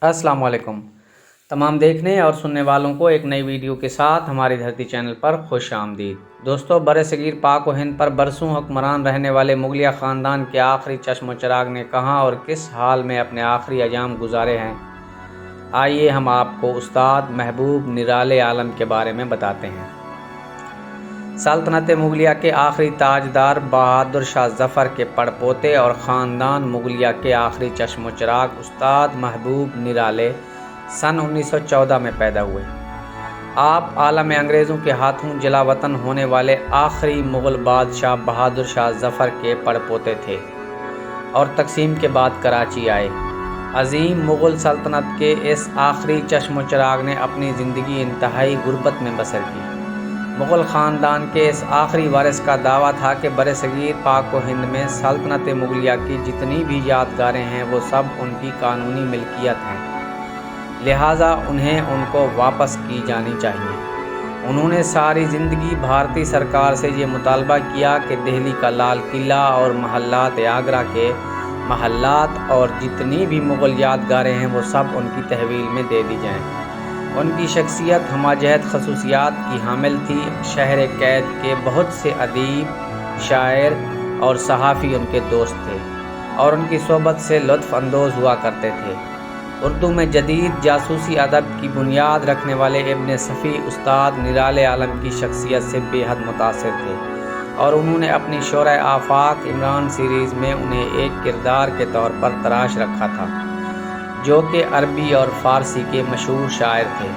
अस्सलाम वालेकुम। तमाम देखने और सुनने वालों को एक नई वीडियो के साथ हमारी धरती चैनल पर खुश आमदीद। दोस्तों, बरसगीर पाक व हिंद पर बरसों हुक्मरान रहने वाले मुगलिया ख़ानदान के आखिरी चश्म चिराग ने कहाँ और किस हाल में अपने आखिरी अयाम गुजारे हैं, आइए हम आपको उस्ताद महबूब निराले आलम के बारे में बताते हैं। सल्तनत मुगलिया के आखिरी ताजदार बहादुर शाह ज़फ़र के पड़पोते और ख़ानदान मुगलिया के आखिरी चश्म चिराग उस्ताद महबूब निराले सन 1914 में पैदा हुए। आप आलम अंग्रेज़ों के हाथों जलावतन होने वाले आखिरी मुग़ल बादशाह बहादुर शाह ज़फ़र के पड़पोते थे और तकसीम के बाद कराची आए। अजीम मुग़ल सल्तनत के इस आखिरी चश्म चिराग ने अपनी ज़िंदगी इंतहाई गुर्बत में बसर की। मुग़ल ख़ानदान के इस आखिरी वारिस का दावा था कि बरसगीर पाक व हिंद में सल्तनत मुगलिया की जितनी भी यादगारें हैं वो सब उनकी कानूनी मिल्कियत हैं, लिहाजा उन्हें उनको वापस की जानी चाहिए। उन्होंने सारी ज़िंदगी भारतीय सरकार से ये मुतालबा किया कि दिल्ली का लाल किला और महल्लात आगरा के महल्लात और जितनी भी मुग़ल यादगारें हैं वो सब उनकी तहवील में दे दी जाएँ। उनकी शख्सियत हमाजहत खसूसियात की हामिल थी। शहर कैद के बहुत से अदीब, शायर और सहाफ़ी उनके दोस्त थे और उनकी सोबत से लुत्फ़ अंदोज़ हुआ करते थे। उर्दू में जदीद जासूसी अदब की बुनियाद रखने वाले इब्न सफ़ी उस्ताद निराले आलम की शख्सियत से बेहद मुतासिर थे और उन्होंने अपनी शोरे आफाक इमरान सीरीज़ में उन्हें एक किरदार के तौर पर तराश रखा था, जो कि अरबी और फ़ारसी के मशहूर शायर थे।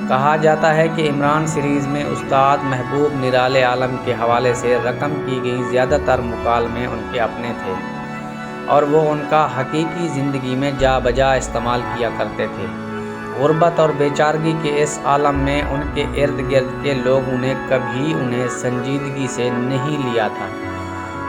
कहा जाता है कि इमरान सीरीज़ में उस्ताद महबूब निराले आलम के हवाले से रकम की गई ज़्यादातर मुकालमे उनके अपने थे और वो उनका हकीकी ज़िंदगी में जा बजा इस्तेमाल किया करते थे। गुर्बत और बेचारगी के इस आलम में उनके इर्द गिर्द के लोगों ने कभी उन्हें संजीदगी से नहीं लिया था।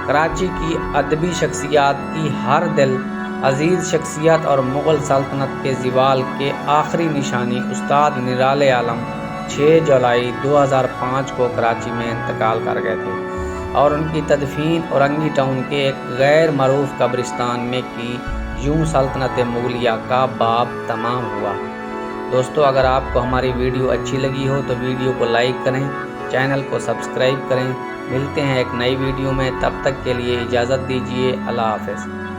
कराची की अदबी शख्सियात की हर दिल अजीज़ शख्सियत और मुग़ल सल्तनत के ज़वाल के आखिरी निशानी उस्ताद निराले आलम 6 जुलाई 2005 को कराची में इंतकाल कर गए थे और उनकी तदफीन औरंगी टाउन के एक गैर मरूफ कब्रिस्तान में की। यूं सल्तनत मुगलिया का बाब तमाम हुआ। दोस्तों, अगर आपको हमारी वीडियो अच्छी लगी हो तो वीडियो को लाइक करें, चैनल को सब्सक्राइब करें। मिलते हैं एक नई वीडियो में, तब तक के लिए इजाज़त दीजिए। अल्लाह हाफ़िज़।